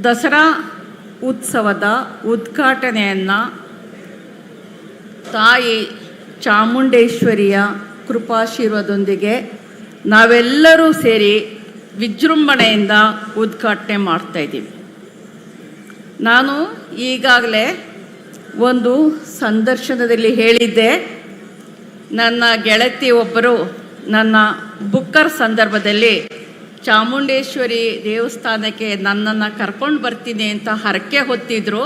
ದಸರಾ ಉತ್ಸವದ ಉದ್ಘಾಟನೆಯನ್ನು ತಾಯಿ ಚಾಮುಂಡೇಶ್ವರಿಯ ಕೃಪಾಶೀರ್ವಾದದೊಂದಿಗೆ ನಾವೆಲ್ಲರೂ ಸೇರಿ ವಿಜೃಂಭಣೆಯಿಂದ ಉದ್ಘಾಟನೆ ಮಾಡ್ತಾಯಿದ್ದೀವಿ. ನಾನು ಈಗಾಗಲೇ ಒಂದು ಸಂದರ್ಶನದಲ್ಲಿ ಹೇಳಿದ್ದೆ, ನನ್ನ ಗೆಳತಿ ಒಬ್ಬರು ನನ್ನ ಬುಕ್ಕರ್ ಸಂದರ್ಭದಲ್ಲಿ ಚಾಮುಂಡೇಶ್ವರಿ ದೇವಸ್ಥಾನಕ್ಕೆ ನನ್ನನ್ನು ಕರ್ಕೊಂಡು ಬರ್ತೀನಿ ಅಂತ ಹರಕೆ ಹೊತ್ತಿದ್ರು.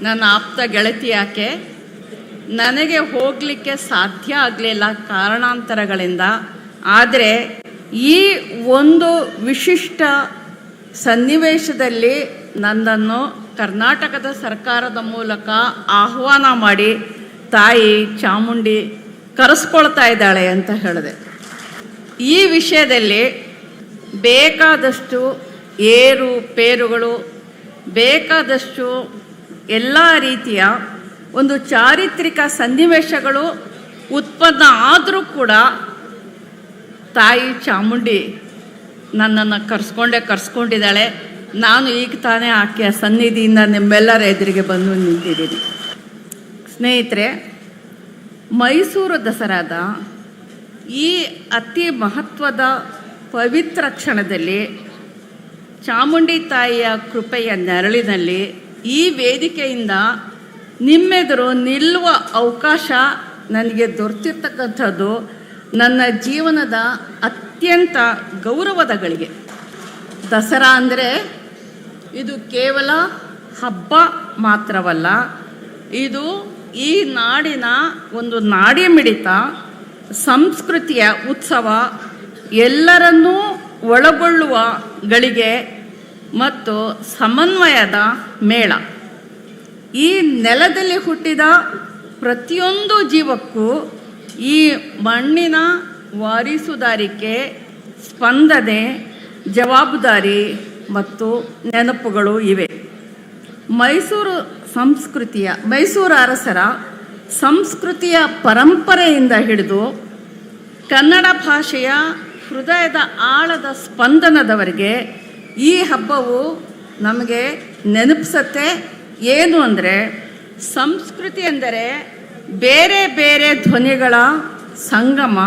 ನನ್ನ ಆಪ್ತ ಗೆಳತಿ ಯಾಕೆ, ನನಗೆ ಹೋಗಲಿಕ್ಕೆ ಸಾಧ್ಯ ಆಗಲಿಲ್ಲ ಕಾರಣಾಂತರಗಳಿಂದ. ಆದರೆ ಈ ಒಂದು ವಿಶಿಷ್ಟ ಸನ್ನಿವೇಶದಲ್ಲಿ ನನ್ನನ್ನು ಕರ್ನಾಟಕದ ಸರ್ಕಾರದ ಮೂಲಕ ಆಹ್ವಾನ ಮಾಡಿ ತಾಯಿ ಚಾಮುಂಡಿ ಕರೆಸ್ಕೊಳ್ತಾ ಇದ್ದಾಳೆ ಅಂತ ಹೇಳಿದೆ. ಈ ವಿಷಯದಲ್ಲಿ ಬೇಕಾದಷ್ಟು ಏರುಪೇರುಗಳು, ಬೇಕಾದಷ್ಟು ಎಲ್ಲ ರೀತಿಯ ಒಂದು ಚಾರಿತ್ರಿಕ ಸನ್ನಿವೇಶಗಳು ಉತ್ಪನ್ನ ಆದರೂ ಕೂಡ ತಾಯಿ ಚಾಮುಂಡಿ ನನ್ನನ್ನು ಕರೆಸ್ಕೊಂಡಿದ್ದಾಳೆ. ನಾನು ಈಗ ತಾನೇ ಆಕೆಯ ಸನ್ನಿಧಿಯಿಂದ ನಿಮ್ಮೆಲ್ಲರ ಎದುರಿಗೆ ಬಂದು ನಿಂತಿದ್ದೀನಿ. ಸ್ನೇಹಿತರೆ, ಮೈಸೂರು ದಸರಾದ ಈ ಅತಿ ಮಹತ್ವದ ಪವಿತ್ರ ಕ್ಷಣದಲ್ಲಿ ಚಾಮುಂಡಿ ತಾಯಿಯ ಕೃಪೆಯ ನೆರಳಿನಲ್ಲಿ ಈ ವೇದಿಕೆಯಿಂದ ನಿಮ್ಮೆದುರು ನಿಲ್ಲುವ ಅವಕಾಶ ನನಗೆ ದೊರೆತಿರ್ತಕ್ಕಂಥದ್ದು ನನ್ನ ಜೀವನದ ಅತ್ಯಂತ ಗೌರವದ ಗಳಿಗೆ. ದಸರಾ ಅಂದರೆ ಇದು ಕೇವಲ ಹಬ್ಬ ಮಾತ್ರವಲ್ಲ, ಇದು ಈ ನಾಡಿನ ಒಂದು ನಾಡಿ ಮಿಡಿತ, ಸಂಸ್ಕೃತಿಯ ಉತ್ಸವ, ಎಲ್ಲರನ್ನೂ ಒಳಗೊಳ್ಳುವ ಗಳಿಗೆ ಮತ್ತು ಸಮನ್ವಯದ ಮೇಳ. ಈ ನೆಲದಲ್ಲಿ ಹುಟ್ಟಿದ ಪ್ರತಿಯೊಂದು ಜೀವಕ್ಕೂ ಈ ಮಣ್ಣಿನ ವಾರಿಸುದಾರಿಕೆ, ಸ್ಪಂದನೆ, ಜವಾಬ್ದಾರಿ ಮತ್ತು ನೆನಪುಗಳು ಇವೆ. ಮೈಸೂರು ಅರಸರ ಸಂಸ್ಕೃತಿಯ ಪರಂಪರೆಯಿಂದ ಹಿಡಿದು ಕನ್ನಡ ಭಾಷೆಯ ಹೃದಯದ ಆಳದ ಸ್ಪಂದನದವರೆಗೆ ಈ ಹಬ್ಬವು ನಮಗೆ ನೆನಪಿಸುತ್ತೆ. ಏನು ಅಂದರೆ, ಸಂಸ್ಕೃತಿ ಎಂದರೆ ಬೇರೆ ಬೇರೆ ಧ್ವನಿಗಳ ಸಂಗಮ,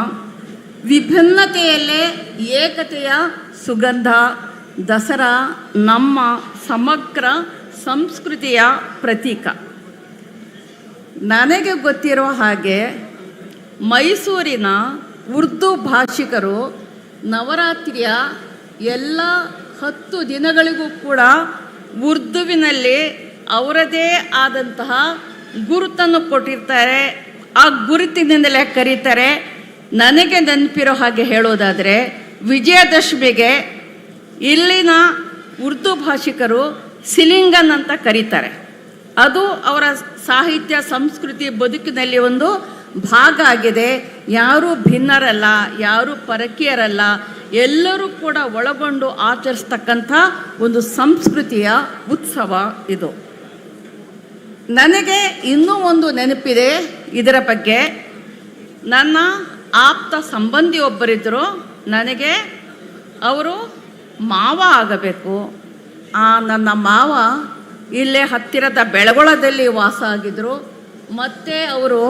ವಿಭಿನ್ನತೆಯಲ್ಲೇ ಏಕತೆಯ ಸುಗಂಧ. ದಸರಾ ನಮ್ಮ ಸಮಗ್ರ ಸಂಸ್ಕೃತಿಯ ಪ್ರತೀಕ. ನನಗೆ ಗೊತ್ತಿರೋ ಹಾಗೆ ಮೈಸೂರಿನ ಉರ್ದು ಭಾಷಿಕರು ನವರಾತ್ರಿಯ ಎಲ್ಲ 10 ದಿನಗಳಿಗೂ ಕೂಡ ಉರ್ದುವಿನಲ್ಲಿ ಅವರದೇ ಆದಂತಹ ಗುರುತನ್ನು ಕೊಟ್ಟಿರ್ತಾರೆ. ಆ ಗುರುತಿನಿಂದಲೇ ಕರೀತಾರೆ. ನನಗೆ ನೆನಪಿರೋ ಹಾಗೆ ಹೇಳೋದಾದರೆ, ವಿಜಯದಶಮಿಗೆ ಇಲ್ಲಿನ ಉರ್ದು ಭಾಷಿಕರು ಸಿಲಿಂಗನ್ ಅಂತ ಕರೀತಾರೆ. ಅದು ಅವರ ಸಾಹಿತ್ಯ ಸಂಸ್ಕೃತಿ ಬದುಕಿನಲ್ಲಿ ಒಂದು ಭಾಗ ಆಗಿದೆ. ಯಾರೂ ಭಿನ್ನರಲ್ಲ, ಯಾರೂ ಪರಕೀಯರಲ್ಲ, ಎಲ್ಲರೂ ಕೂಡ ಒಳಗೊಂಡು ಆಚರಿಸ್ತಕ್ಕಂಥ ಒಂದು ಸಂಸ್ಕೃತಿಯ ಉತ್ಸವ ಇದು. ನನಗೆ ಇನ್ನೂ ಒಂದು ನೆನಪಿದೆ ಇದರ ಬಗ್ಗೆ. ನನ್ನ ಆಪ್ತ ಸಂಬಂಧಿ ಒಬ್ಬರಿದ್ದರು. ನನಗೆ ಅವರು ಮಾವ ಆಗಬೇಕು. ನನ್ನ ಮಾವ ಇಲ್ಲೇ ಹತ್ತಿರದ ಬೆಳಗೊಳದಲ್ಲಿ ವಾಸ ಆಗಿದ್ದರು. ಮತ್ತು ಅವರು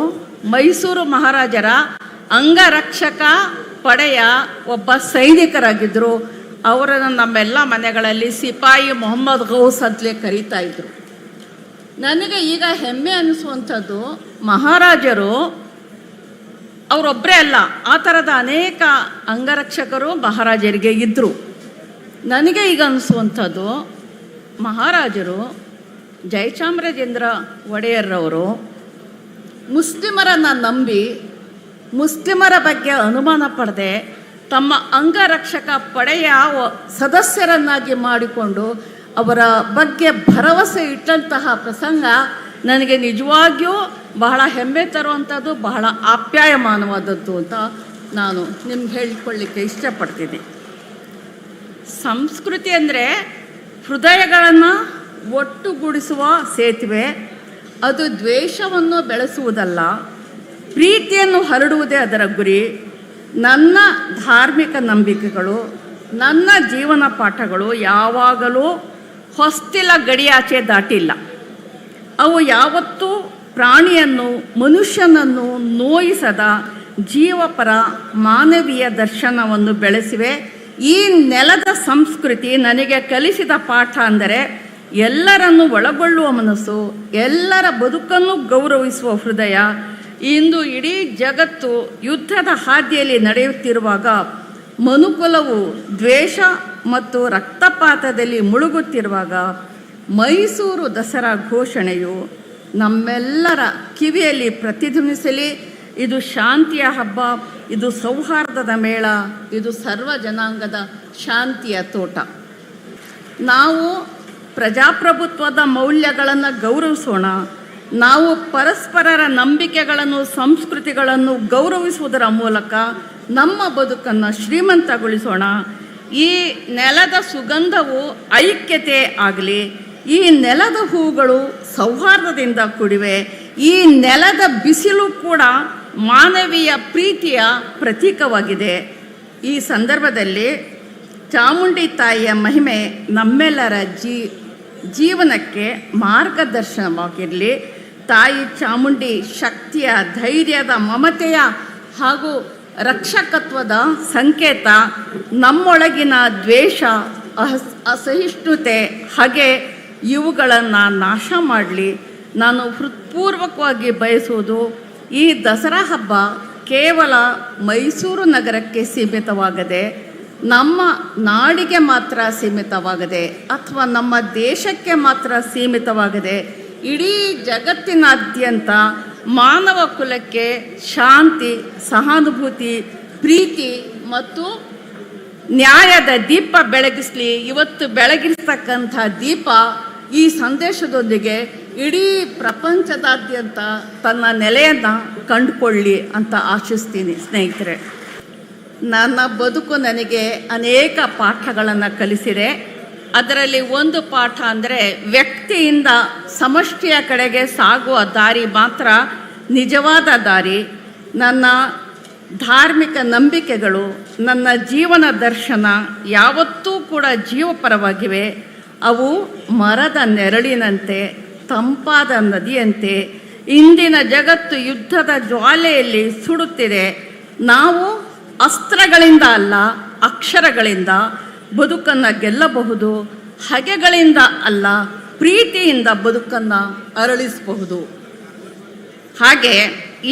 ಮೈಸೂರು ಮಹಾರಾಜರ ಅಂಗರಕ್ಷಕ ಪಡೆಯ ಒಬ್ಬ ಸೈನಿಕರಾಗಿದ್ದರು. ಅವರನ್ನು ನಮ್ಮೆಲ್ಲ ಮನೆಗಳಲ್ಲಿ ಸಿಪಾಯಿ ಮೊಹಮ್ಮದ್ ಗೌಸ್ ಅಂತಲೇ ಕರೀತಾ ಇದ್ದರು. ನನಗೆ ಈಗ ಹೆಮ್ಮೆ ಅನ್ನಿಸುವಂಥದ್ದು, ಮಹಾರಾಜರು ಅವರೊಬ್ಬರೇ ಅಲ್ಲ, ಆ ಥರದ ಅನೇಕ ಅಂಗರಕ್ಷಕರು ಮಹಾರಾಜರಿಗೆ ಇದ್ದರು. ನನಗೆ ಈಗ ಅನ್ನಿಸುವಂಥದ್ದು, ಮಹಾರಾಜರು ಜಯಚಾಮರಾಜೇಂದ್ರ ಒಡೆಯರ್ರವರು ಮುಸ್ಲಿಮರನ್ನು ನಂಬಿ, ಮುಸ್ಲಿಮರ ಬಗ್ಗೆ ಅನುಮಾನ ಪಡದೆ ತಮ್ಮ ಅಂಗರಕ್ಷಕ ಪಡೆಯ ಸದಸ್ಯರನ್ನಾಗಿ ಮಾಡಿಕೊಂಡು ಅವರ ಬಗ್ಗೆ ಭರವಸೆ ಇಟ್ಟಂತಹ ಪ್ರಸಂಗ ನನಗೆ ನಿಜವಾಗಿಯೂ ಬಹಳ ಹೆಮ್ಮೆ ತರುವಂಥದ್ದು, ಬಹಳ ಆಪ್ಯಾಯಮಾನವಾದದ್ದು ಅಂತ ನಾನು ನಿಮ್ಗೆ ಹೇಳಿಕೊಳ್ಳಿಕ್ಕೆ ಇಷ್ಟಪಡ್ತೀನಿ. ಸಂಸ್ಕೃತಿ ಅಂದರೆ ಹೃದಯಗಳನ್ನು ಒಟ್ಟುಗೂಡಿಸುವ ಸೇತುವೆ. ಅದು ದ್ವೇಷವನ್ನು ಬೆಳೆಸುವುದಲ್ಲ, ಪ್ರೀತಿಯನ್ನು ಹರಡುವುದೇ ಅದರ ಗುರಿ. ನನ್ನ ಧಾರ್ಮಿಕ ನಂಬಿಕೆಗಳು, ನನ್ನ ಜೀವನ ಪಾಠಗಳು ಯಾವಾಗಲೂ ಹೊಸ್ತಿಲ ಗಡಿಯಾಚೆ ದಾಟಿಲ್ಲ. ಅವು ಯಾವತ್ತೂ ಪ್ರಾಣಿಯನ್ನು ಮನುಷ್ಯನನ್ನು ನೋಯಿಸದ ಜೀವಪರ ಮಾನವೀಯ ದರ್ಶನವನ್ನು ಬೆಳೆಸಿವೆ. ಈ ನೆಲದ ಸಂಸ್ಕೃತಿ ನನಗೆ ಕಲಿಸಿದ ಪಾಠ ಅಂದರೆ ಎಲ್ಲರನ್ನು ಒಳಗೊಳ್ಳುವ ಮನಸ್ಸು, ಎಲ್ಲರ ಬದುಕನ್ನು ಗೌರವಿಸುವ ಹೃದಯ. ಇಂದು ಇಡೀ ಜಗತ್ತು ಯುದ್ಧದ ಹಾದಿಯಲ್ಲಿ ನಡೆಯುತ್ತಿರುವಾಗ ಮನುಕುಲವು ದ್ವೇಷ ಮತ್ತು ರಕ್ತಪಾತದಲ್ಲಿ ಮುಳುಗುತ್ತಿರುವಾಗ ಮೈಸೂರು ದಸರಾ ಘೋಷಣೆಯು ನಮ್ಮೆಲ್ಲರ ಕಿವಿಯಲ್ಲಿ ಪ್ರತಿಧ್ವನಿಸಲಿ. ಇದು ಶಾಂತಿಯ ಹಬ್ಬ, ಇದು ಸೌಹಾರ್ದದ ಮೇಳ, ಇದು ಸರ್ವ ಜನಾಂಗದ ಶಾಂತಿಯ ತೋಟ. ನಾವು ಪ್ರಜಾಪ್ರಭುತ್ವದ ಮೌಲ್ಯಗಳನ್ನು ಗೌರವಿಸೋಣ. ನಾವು ಪರಸ್ಪರರ ನಂಬಿಕೆಗಳನ್ನು, ಸಂಸ್ಕೃತಿಗಳನ್ನು ಗೌರವಿಸುವುದರ ಮೂಲಕ ನಮ್ಮ ಬದುಕನ್ನು ಶ್ರೀಮಂತಗೊಳಿಸೋಣ. ಈ ನೆಲದ ಸುಗಂಧವು ಐಕ್ಯತೆ ಆಗಲಿ. ಈ ನೆಲದ ಹೂಗಳು ಸೌಹಾರ್ದದಿಂದ ಕೂಡಿವೆ. ಈ ನೆಲದ ಬಿಸಿಲು ಕೂಡ ಮಾನವೀಯ ಪ್ರೀತಿಯ ಪ್ರತೀಕವಾಗಿದೆ. ಈ ಸಂದರ್ಭದಲ್ಲಿ ಚಾಮುಂಡಿ ತಾಯಿಯ ಮಹಿಮೆ ನಮ್ಮೆಲ್ಲರ ಜೀವನಕ್ಕೆ ಮಾರ್ಗದರ್ಶನವಾಗಿರಲಿ. ತಾಯಿ ಚಾಮುಂಡಿ ಶಕ್ತಿಯ, ಧೈರ್ಯದ, ಮಮತೆಯ ಹಾಗೂ ರಕ್ಷಕತ್ವದ ಸಂಕೇತ. ನಮ್ಮೊಳಗಿನ ದ್ವೇಷ, ಅಸಹಿಷ್ಣುತೆ, ಹಾಗೆ ಇವುಗಳನ್ನು ನಾಶ ಮಾಡಲಿ. ನಾನು ಹೃತ್ಪೂರ್ವಕವಾಗಿ ಬಯಸುವುದು ಈ ದಸರಾ ಹಬ್ಬ ಕೇವಲ ಮೈಸೂರು ನಗರಕ್ಕೆ ಸೀಮಿತವಾಗದೆ, ನಮ್ಮ ನಾಡಿಗೆ ಮಾತ್ರ ಸೀಮಿತವಾಗದೆ ಅಥವಾ ನಮ್ಮ ದೇಶಕ್ಕೆ ಮಾತ್ರ ಸೀಮಿತವಾಗದೆ ಇಡೀ ಜಗತ್ತಿನಾದ್ಯಂತ ಮಾನವ ಕುಲಕ್ಕೆ ಶಾಂತಿ, ಸಹಾನುಭೂತಿ, ಪ್ರೀತಿ ಮತ್ತು ನ್ಯಾಯದ ದೀಪ ಬೆಳಗಿಸಲಿ. ಇವತ್ತು ಬೆಳಗಿರ್ತಕ್ಕಂಥ ದೀಪ ಈ ಸಂದೇಶದೊಂದಿಗೆ ಇಡೀ ಪ್ರಪಂಚದಾದ್ಯಂತ ತನ್ನ ನೆಲೆಯನ್ನು ಕಂಡುಕೊಳ್ಳಿ ಅಂತ ಆಶಿಸ್ತೀನಿ. ಸ್ನೇಹಿತರೆ, ನನ್ನ ಬದುಕು ನನಗೆ ಅನೇಕ ಪಾಠಗಳನ್ನು ಕಲಿಸಿದೆ. ಅದರಲ್ಲಿ ಒಂದು ಪಾಠ ಅಂದರೆ ವ್ಯಕ್ತಿಯಿಂದ ಸಮಷ್ಟಿಯ ಕಡೆಗೆ ಸಾಗುವ ದಾರಿ ಮಾತ್ರ ನಿಜವಾದ ದಾರಿ. ನನ್ನ ಧಾರ್ಮಿಕ ನಂಬಿಕೆಗಳು, ನನ್ನ ಜೀವನ ದರ್ಶನ ಯಾವತ್ತೂ ಕೂಡ ಜೀವಪರವಾಗಿವೆ. ಅವು ಮರದ ನೆರಳಿನಂತೆ, ತಂಪಾದ ನದಿಯಂತೆ. ಇಂದಿನ ಜಗತ್ತು ಯುದ್ಧದ ಜ್ವಾಲೆಯಲ್ಲಿ ಸುಡುತ್ತಿದೆ. ನಾವು ಅಸ್ತ್ರಗಳಿಂದ ಅಲ್ಲ, ಅಕ್ಷರಗಳಿಂದ ಬದುಕನ್ನು ಗೆಲ್ಲಬಹುದು. ಹಗೆಗಳಿಂದ ಅಲ್ಲ, ಪ್ರೀತಿಯಿಂದ ಬದುಕನ್ನು ಅರಳಿಸಬಹುದು. ಹಾಗೆ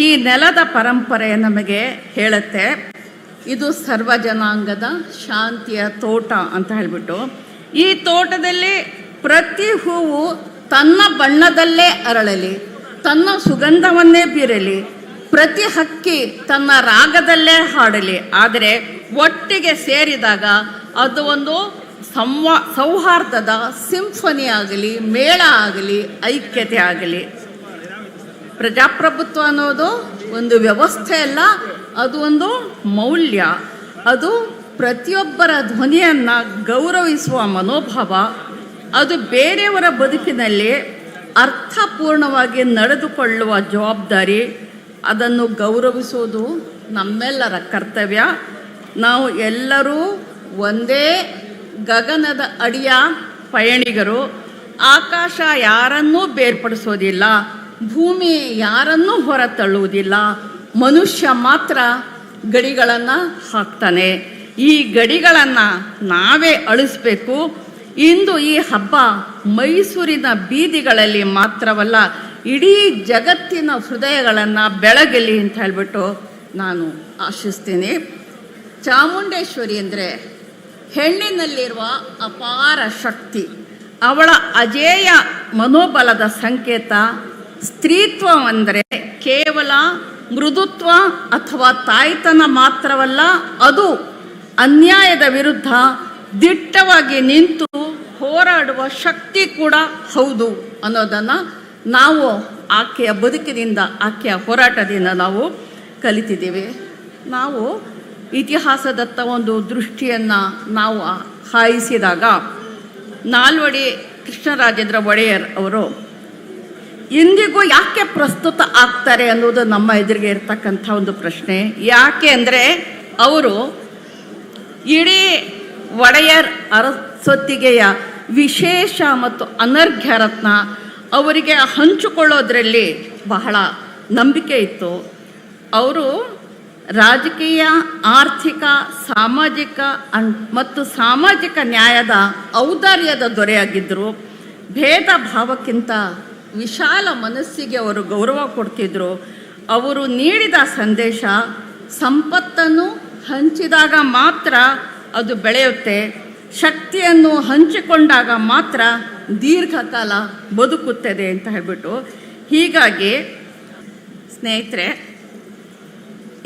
ಈ ನೆಲದ ಪರಂಪರೆ ನಮಗೆ ಹೇಳುತ್ತೆ, ಇದು ಸರ್ವ ಜನಾಂಗದ ಶಾಂತಿಯ ತೋಟ ಅಂತ ಹೇಳಿಬಿಟ್ಟು. ಈ ತೋಟದಲ್ಲಿ ಪ್ರತಿ ಹೂವು ತನ್ನ ಬಣ್ಣದಲ್ಲೇ ಅರಳಲಿ, ತನ್ನ ಸುಗಂಧವನ್ನೇ ಬೀರಲಿ, ಪ್ರತಿ ಹಕ್ಕಿ ತನ್ನ ರಾಗದಲ್ಲೇ ಹಾಡಲಿ. ಆದರೆ ಒಟ್ಟಿಗೆ ಸೇರಿದಾಗ ಅದು ಒಂದು ಸೌಹಾರ್ದದ ಸಿಂಫನಿ ಆಗಲಿ, ಮೇಳ ಆಗಲಿ, ಐಕ್ಯತೆ ಆಗಲಿ. ಪ್ರಜಾಪ್ರಭುತ್ವ ಅನ್ನೋದು ಒಂದು ವ್ಯವಸ್ಥೆ ಅಲ್ಲ, ಅದು ಒಂದು ಮೌಲ್ಯ. ಅದು ಪ್ರತಿಯೊಬ್ಬರ ಧ್ವನಿಯನ್ನು ಗೌರವಿಸುವ ಮನೋಭಾವ. ಅದು ಬೇರೆಯವರ ಬದುಕಿನಲ್ಲಿ ಅರ್ಥಪೂರ್ಣವಾಗಿ ನಡೆದುಕೊಳ್ಳುವ ಜವಾಬ್ದಾರಿ. ಅದನ್ನು ಗೌರವಿಸುವುದು ನಮ್ಮೆಲ್ಲರ ಕರ್ತವ್ಯ. ನಾವು ಎಲ್ಲರೂ ಒಂದೇ ಗಗನದ ಅಡಿಯ ಪಯಣಿಗರು. ಆಕಾಶ ಯಾರನ್ನೂ ಬೇರ್ಪಡಿಸೋದಿಲ್ಲ, ಭೂಮಿ ಯಾರನ್ನೂ ಹೊರತಳ್ಳುವುದಿಲ್ಲ. ಮನುಷ್ಯ ಮಾತ್ರ ಗಡಿಗಳನ್ನು ಹಾಕ್ತಾನೆ. ಈ ಗಡಿಗಳನ್ನು ನಾವೇ ಅಳಿಸ್ಬೇಕು. ಇಂದು ಈ ಹಬ್ಬ ಮೈಸೂರಿನ ಬೀದಿಗಳಲ್ಲಿ ಮಾತ್ರವಲ್ಲ, ಇಡೀ ಜಗತ್ತಿನ ಹೃದಯಗಳನ್ನು ಬೆಳಗಲಿ ಅಂತ ಹೇಳಿಬಿಟ್ಟು ನಾನು ಆಶಿಸ್ತೀನಿ. ಚಾಮುಂಡೇಶ್ವರಿ ಅಂದರೆ ಹೆಣ್ಣಿನಲ್ಲಿರುವ ಅಪಾರ ಶಕ್ತಿ, ಅವಳ ಅಜೇಯ ಮನೋಬಲದ ಸಂಕೇತ. ಸ್ತ್ರೀತ್ವ ಅಂದರೆ ಕೇವಲ ಮೃದುತ್ವ ಅಥವಾ ತಾಯ್ತನ ಮಾತ್ರವಲ್ಲ, ಅದು ಅನ್ಯಾಯದ ವಿರುದ್ಧ ದಿಟ್ಟವಾಗಿ ನಿಂತು ಹೋರಾಡುವ ಶಕ್ತಿ ಕೂಡ ಹೌದು ಅನ್ನೋದನ್ನು ನಾವು ಆಕೆಯ ಬದುಕಿನಿಂದ, ಆಕೆಯ ಹೋರಾಟದಿಂದ ನಾವು ಕಲಿತಿದ್ದೀವಿ. ನಾವು ಇತಿಹಾಸದತ್ತ ಒಂದು ದೃಷ್ಟಿಯನ್ನು ನಾವು ಹಾಯಿಸಿದಾಗ ನಾಲ್ವಡಿ ಕೃಷ್ಣರಾಜೇಂದ್ರ ಒಡೆಯರ್ ಅವರು ಇಂದಿಗೂ ಯಾಕೆ ಪ್ರಸ್ತುತ ಆಗ್ತಾರೆ ಅನ್ನೋದು ನಮ್ಮ ಎದುರಿಗೆ ಇರ್ತಕ್ಕಂಥ ಒಂದು ಪ್ರಶ್ನೆ. ಯಾಕೆ ಅಂದರೆ ಅವರು ಇಡೀ ಒಡೆಯರ್ ಅರಸೊತ್ತಿಗೆಯ ವಿಶೇಷ ಮತ್ತು ಅನರ್ಘ್ಯ ರತ್ನ. ಅವರಿಗೆ ಹಂಚಿಕೊಳ್ಳೋದ್ರಲ್ಲಿ ಬಹಳ ನಂಬಿಕೆ ಇತ್ತು. ಅವರು ರಾಜಕೀಯ, ಆರ್ಥಿಕ, ಸಾಮಾಜಿಕ ಮತ್ತು ಸಾಮಾಜಿಕ ನ್ಯಾಯದ ಔದಾರ್ಯದ ದೊರೆಯಾಗಿದ್ದರು. ಭೇದ ಭಾವಕ್ಕಿಂತ ವಿಶಾಲ ಮನಸ್ಸಿಗೆ ಅವರು ಗೌರವ ಕೊಡ್ತಿದ್ರು. ಅವರು ನೀಡಿದ ಸಂದೇಶ, ಸಂಪತ್ತನ್ನು ಹಂಚಿದಾಗ ಮಾತ್ರ ಅದು ಬೆಳೆಯುತ್ತೆ, ಶಕ್ತಿಯನ್ನು ಹಂಚಿಕೊಂಡಾಗ ಮಾತ್ರ ದೀರ್ಘಕಾಲ ಬದುಕುತ್ತದೆ ಅಂತ ಹೇಳ್ಬಿಟ್ಟು. ಹೀಗಾಗಿ ಸ್ನೇಹಿತರೆ,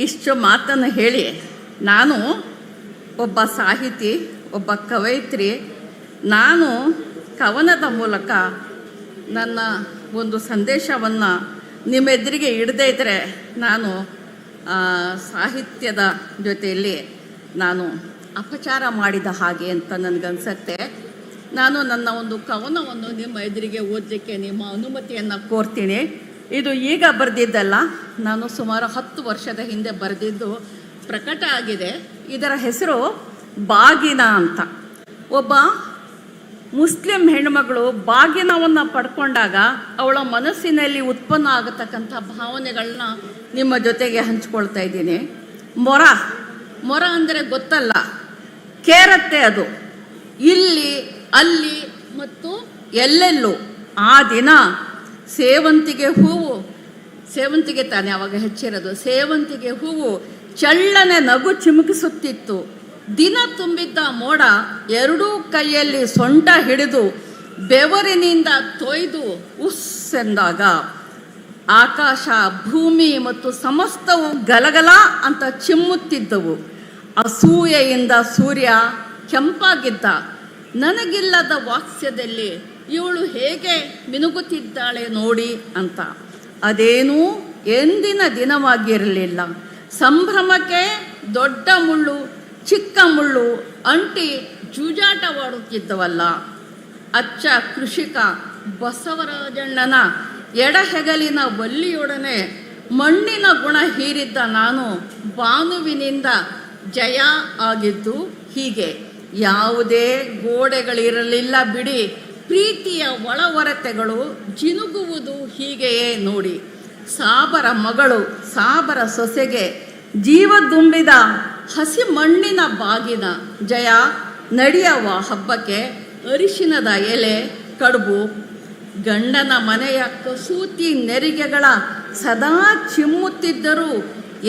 ಇಷ್ಟು ಮಾತನ್ನು ಹೇಳಿ ನಾನು ಒಬ್ಬ ಸಾಹಿತಿ, ಒಬ್ಬ ಕವಯಿತ್ರಿ. ನಾನು ಕವನದ ಮೂಲಕ ನನ್ನ ಒಂದು ಸಂದೇಶವನ್ನು ನಿಮ್ಮೆದುರಿಗೆ ಇಡದೇ ಇದ್ದರೆ ನಾನು ಸಾಹಿತ್ಯದ ಜೊತೆಯಲ್ಲಿ ನಾನು ಅಪಚಾರ ಮಾಡಿದ ಹಾಗೆ ಅಂತ ನನಗನ್ಸುತ್ತೆ. ನಾನು ನನ್ನ ಒಂದು ಕವನವನ್ನು ನಿಮ್ಮ ಎದುರಿಗೆ ಓದಲಿಕ್ಕೆ ನಿಮ್ಮ ಅನುಮತಿಯನ್ನು ಕೋರ್ತೀನಿ. ಇದು ಈಗ ಬರೆದಿದ್ದಲ್ಲ, ನಾನು ಸುಮಾರು 10 ವರ್ಷದ ಹಿಂದೆ ಬರೆದಿದ್ದು ಪ್ರಕಟ ಆಗಿದೆ. ಇದರ ಹೆಸರು ಬಾಗಿನ ಅಂತ. ಒಬ್ಬ ಮುಸ್ಲಿಂ ಹೆಣ್ಣುಮಗಳು ಬಾಗಿನವನ್ನು ಪಡ್ಕೊಂಡಾಗ ಅವಳ ಮನಸ್ಸಿನಲ್ಲಿ ಉತ್ಪನ್ನ ಆಗತಕ್ಕಂಥ ಭಾವನೆಗಳನ್ನ ನಿಮ್ಮ ಜೊತೆಗೆ ಹಂಚ್ಕೊಳ್ತಾ ಇದ್ದೀನಿ. ಮೊರ ಅಂದರೆ ಗೊತ್ತಲ್ಲ, ಕೇರತ್ತೆ. ಅದು ಇಲ್ಲಿ, ಅಲ್ಲಿ ಮತ್ತು ಎಲ್ಲೆಲ್ಲೂ. ಆ ದಿನ ಸೇವಂತಿಗೆ ತಾನೇ ಅವಾಗ ಹೆಚ್ಚಿರೋದು. ಸೇವಂತಿಗೆ ಹೂವು ಚಳ್ಳನೆ ನಗು ಚಿಮುಕಿಸುತ್ತಿತ್ತು. ದಿನ ತುಂಬಿದ್ದ ಮೋಡ ಎರಡೂ ಕೈಯಲ್ಲಿ ಸೊಂಟ ಹಿಡಿದು ಬೆವರಿನಿಂದ ತೊಯ್ದು ಉಸ್ಸೆಂದಾಗ ಆಕಾಶ, ಭೂಮಿ ಮತ್ತು ಸಮಸ್ತವು ಗಲಗಲ ಅಂತ ಚಿಮ್ಮುತ್ತಿದ್ದವು. ಅಸೂಯೆಯಿಂದ ಸೂರ್ಯ ಕೆಂಪಾಗಿದ್ದ. ನನಗಿಲ್ಲದ ವಾತ್ಸ್ಯದಲ್ಲಿ ಇವಳು ಹೇಗೆ ಮಿನುಗುತ್ತಿದ್ದಾಳೆ ನೋಡಿ ಅಂತ. ಅದೇನೂ ಎಂದಿನ ದಿನವಾಗಿರಲಿಲ್ಲ. ಸಂಭ್ರಮಕ್ಕೆ ದೊಡ್ಡ ಮುಳ್ಳು, ಚಿಕ್ಕ ಮುಳ್ಳು ಅಂಟಿ ಜೂಜಾಟವಾಡುತ್ತಿದ್ದವಲ್ಲ. ಅಚ್ಚ ಕೃಷಿಕ ಬಸವರಾಜಣ್ಣನ ಎಡಹೆಗಲಿನ ವಲ್ಲಿಯೊಡನೆ ಮಣ್ಣಿನ ಗುಣ ಹೀರಿದ್ದ ನಾನು ಭಾನುವಿನಿಂದ ಜಯ ಆಗಿದ್ದು ಹೀಗೆ. ಯಾವುದೇ ಗೋಡೆಗಳಿರಲಿಲ್ಲ ಬಿಡಿ, ಪ್ರೀತಿಯ ಒಳಹೊರತೆಗಳು ಜಿನುಗುವುದು ಹೀಗೆಯೇ ನೋಡಿ. ಸಾಬರ ಮಗಳು ಸಾಬರ ಸೊಸೆಗೆ ಜೀವ ತುಂಬಿದ ಹಸಿ ಮಣ್ಣಿನ ಬಾಗಿನ ಜಯ. ನಡೆಯವ ಹಬ್ಬಕ್ಕೆ ಅರಿಶಿನದ ಎಲೆ ಕಡುಬು. ಗಂಡನ ಮನೆಯ ಕಸೂತಿ ನೆರಿಗೆಗಳ ಸದಾ ಚಿಮ್ಮುತ್ತಿದ್ದರೂ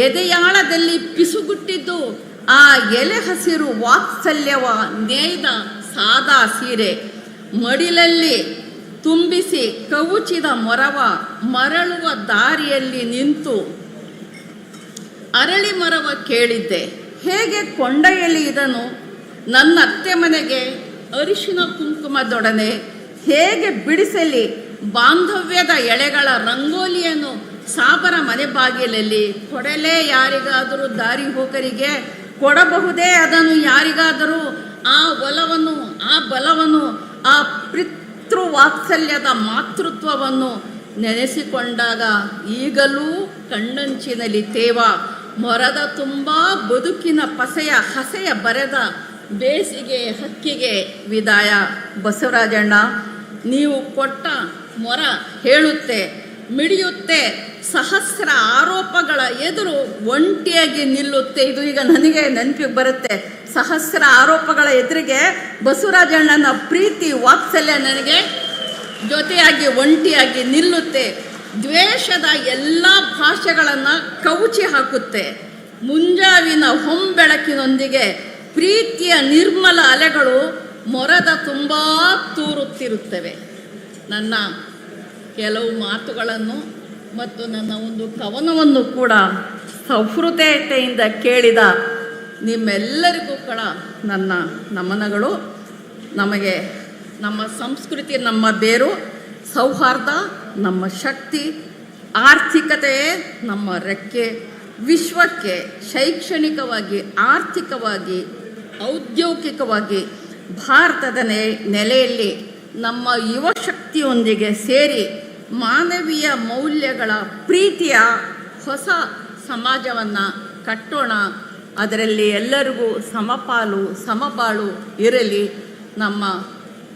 ಎದೆಯಾಳದಲ್ಲಿ ಪಿಸುಗುಟ್ಟಿದ್ದು ಆ ಎಲೆ ಹಸಿರು ವಾತ್ಸಲ್ಯವ ನೇಯ್ದ ಸಾದಾ ಸೀರೆ. ಮಡಿಲಲ್ಲಿ ತುಂಬಿಸಿ ಕವುಚಿದ ಮೊರವ ಮರಳುವ ದಾರಿಯಲ್ಲಿ ನಿಂತು ಅರಳಿ ಮರವ ಕೇಳಿದ್ದೆ, ಹೇಗೆ ಕೊಂಡೊಯ್ಯಲಿ ಇದನ್ನು ನನ್ನ ಅತ್ತೆ ಮನೆಗೆ ಅರಿಶಿನ ಕುಂಕುಮದೊಡನೆ? ಹೇಗೆ ಬಿಡಿಸಲಿ ಬಾಂಧವ್ಯದ ಎಳೆಗಳ ರಂಗೋಲಿಯನ್ನು ಸಾಬರ ಮನೆ ಬಾಗಿಲಲ್ಲಿ? ಕೊಡಲೇ ಯಾರಿಗಾದರೂ ದಾರಿ ಹೋಕರಿಗೆ, ಕೊಡಬಹುದೇ ಅದನ್ನು ಯಾರಿಗಾದರೂ? ಆ ಒಲವನ್ನು, ಆ ಬಲವನ್ನು, ಆ ಪಿತೃವಾತ್ಸಲ್ಯದ ಮಾತೃತ್ವವನ್ನು ನೆನೆಸಿಕೊಂಡಾಗ ಈಗಲೂ ಕಣ್ಣಂಚಿನಲ್ಲಿ ತೇವ. ಮೊರದ ತುಂಬ ಬದುಕಿನ ಹಸೆಯ ಬರೆದ ಬೇಸಿಗೆ ಹಕ್ಕಿಗೆ ವಿದಾಯ. ಬಸವರಾಜಣ್ಣ, ನೀವು ಕೊಟ್ಟ ಮೊರ ಹೇಳುತ್ತೆ, ಮಿಡಿಯುತ್ತೆ, ಸಹಸ್ರ ಆರೋಪಗಳ ಎದುರು ಒಂಟಿಯಾಗಿ ನಿಲ್ಲುತ್ತೆ. ಇದು ಈಗ ನನಗೆ ನೆನಪಿಗೆ ಬರುತ್ತೆ. ಸಹಸ್ರ ಆರೋಪಗಳ ಎದುರಿಗೆ ಬಸವರಾಜಣ್ಣನ ಪ್ರೀತಿ ವಾತ್ಸಲ್ಯ ನನಗೆ ಜೊತೆಯಾಗಿ ಒಂಟಿಯಾಗಿ ನಿಲ್ಲುತ್ತೆ. ದ್ವೇಷದ ಎಲ್ಲ ಭಾಷೆಗಳನ್ನು ಕವುಚಿ ಹಾಕುತ್ತೆ. ಮುಂಜಾವಿನ ಹೊಂಬೆಳಕಿನೊಂದಿಗೆ ಪ್ರೀತಿಯ ನಿರ್ಮಲ ಅಲೆಗಳು ಮೊರದ ತುಂಬ ತೂರುತ್ತಿರುತ್ತವೆ. ನನ್ನ ಕೆಲವು ಮಾತುಗಳನ್ನು ಮತ್ತು ನನ್ನ ಒಂದು ಕವನವನ್ನು ಕೂಡ ಸಹೃದಯತೆಯಿಂದ ಕೇಳಿದ ನಿಮ್ಮೆಲ್ಲರಿಗೂ ಕೂಡ ನನ್ನ ನಮನಗಳು. ನಮಗೆ ನಮ್ಮ ಸಂಸ್ಕೃತಿ ನಮ್ಮ ಬೇರು, ಸೌಹಾರ್ದ ನಮ್ಮ ಶಕ್ತಿ, ಆರ್ಥಿಕತೆಯೇ ನಮ್ಮ ರೆಕ್ಕೆ. ವಿಶ್ವಕ್ಕೆ ಶೈಕ್ಷಣಿಕವಾಗಿ, ಆರ್ಥಿಕವಾಗಿ, ಔದ್ಯೋಗಿಕವಾಗಿ ಭಾರತದ ನೆಲೆಯಲ್ಲಿ ನಮ್ಮ ಯುವ ಶಕ್ತಿಯೊಂದಿಗೆ ಸೇರಿ ಮಾನವೀಯ ಮೌಲ್ಯಗಳ ಪ್ರೀತಿಯ ಹೊಸ ಸಮಾಜವನ್ನು ಕಟ್ಟೋಣ. ಅದರಲ್ಲಿ ಎಲ್ಲರಿಗೂ ಸಮಪಾಲು ಸಮಬಾಳು ಇರಲಿ. ನಮ್ಮ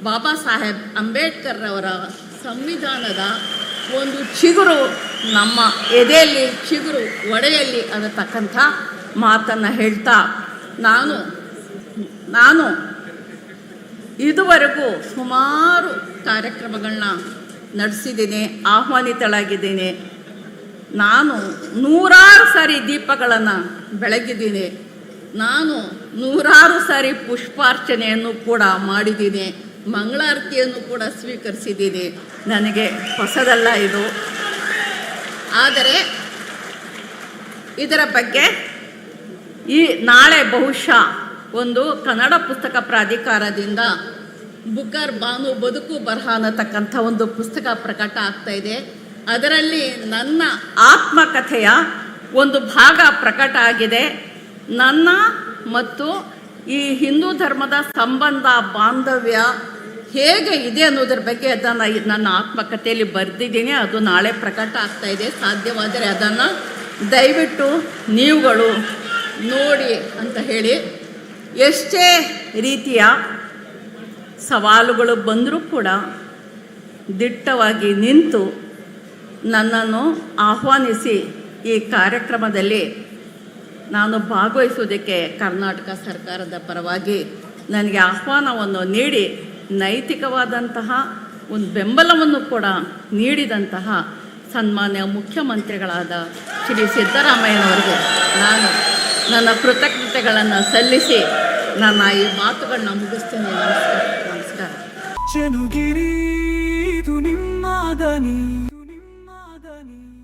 ಬಾಬಾ ಸಾಹೇಬ್ ಅಂಬೇಡ್ಕರ್ ಅವರ ಸಂವಿಧಾನದ ಒಂದು ಚಿಗುರು ನಮ್ಮ ಎದೆಯಲ್ಲಿ ಚಿಗುರು ಒಡೆಯಲ್ಲಿ ಅನ್ನತಕ್ಕಂಥ ಮಾತನ್ನು ಹೇಳ್ತಾ ನಾನು ಇದುವರೆಗೂ ಸುಮಾರು ಕಾರ್ಯಕ್ರಮಗಳನ್ನ ನಡೆಸಿದ್ದೀನಿ, ಆಹ್ವಾನಿತಳಾಗಿದ್ದೀನಿ. ನಾನು 100 ಸಾರಿ ದೀಪಗಳನ್ನು ಬೆಳಗಿದ್ದೀನಿ. ನಾನು 100 ಸಾರಿ ಪುಷ್ಪಾರ್ಚನೆಯನ್ನು ಕೂಡ ಮಾಡಿದ್ದೀನಿ, ಮಂಗಳಾರತಿಯನ್ನು ಕೂಡ ಸ್ವೀಕರಿಸಿದ್ದೀನಿ. ನನಗೆ ಹೊಸದಲ್ಲ ಇದು. ಆದರೆ ಇದರ ಬಗ್ಗೆ ನಾಳೆ ಬಹುಶಃ ಒಂದು ಕನ್ನಡ ಪುಸ್ತಕ ಪ್ರಾಧಿಕಾರದಿಂದ ಬುಕ್ಕರ್ ಬಾನು ಬದುಕು ಬರಹ ಅನ್ನತಕ್ಕಂಥ ಒಂದು ಪುಸ್ತಕ ಪ್ರಕಟ ಆಗ್ತಾ ಇದೆ. ಅದರಲ್ಲಿ ನನ್ನ ಆತ್ಮಕಥೆಯ ಒಂದು ಭಾಗ ಪ್ರಕಟ ಆಗಿದೆ. ನನ್ನ ಮತ್ತು ಈ ಹಿಂದೂ ಧರ್ಮದ ಸಂಬಂಧ ಬಾಂಧವ್ಯ ಹೇಗೆ ಇದೆ ಅನ್ನೋದ್ರ ಬಗ್ಗೆ ಅದನ್ನು ನನ್ನ ಆತ್ಮಕಥೆಯಲ್ಲಿ ಬರೆದಿದ್ದೀನಿ. ಅದು ನಾಳೆ ಪ್ರಕಟ ಆಗ್ತಾ ಇದೆ. ಸಾಧ್ಯವಾದರೆ ಅದನ್ನು ದಯವಿಟ್ಟು ನೀವುಗಳು ನೋಡಿ ಅಂತ ಹೇಳಿ, ಎಷ್ಟೇ ರೀತಿಯ ಸವಾಲುಗಳು ಬಂದರೂ ಕೂಡ ದಿಟ್ಟವಾಗಿ ನಿಂತು ನನ್ನನ್ನು ಆಹ್ವಾನಿಸಿ ಈ ಕಾರ್ಯಕ್ರಮದಲ್ಲಿ ನಾನು ಭಾಗವಹಿಸುವುದಕ್ಕೆ ಕರ್ನಾಟಕ ಸರ್ಕಾರದ ಪರವಾಗಿ ನನಗೆ ಆಹ್ವಾನವನ್ನು ನೀಡಿ ನೈತಿಕವಾದಂತಹ ಒಂದು ಬೆಂಬಲವನ್ನು ಕೂಡ ನೀಡಿದಂತಹ ಸನ್ಮಾನ್ಯ ಮುಖ್ಯಮಂತ್ರಿಗಳಾದ ಶ್ರೀ ಸಿದ್ದರಾಮಯ್ಯನವರಿಗೆ ನಾನು ನನ್ನ ಕೃತಜ್ಞತೆಗಳನ್ನು ಸಲ್ಲಿಸಿ ನನ್ನ ಈ ಮಾತುಗಳನ್ನ ಮುಗಿಸ್ತೇನೆ. ನಮಸ್ಕಾರ. ಚೆನುಗಿರಿ ಇದು ನಿಮ್ಮ ದನಿ.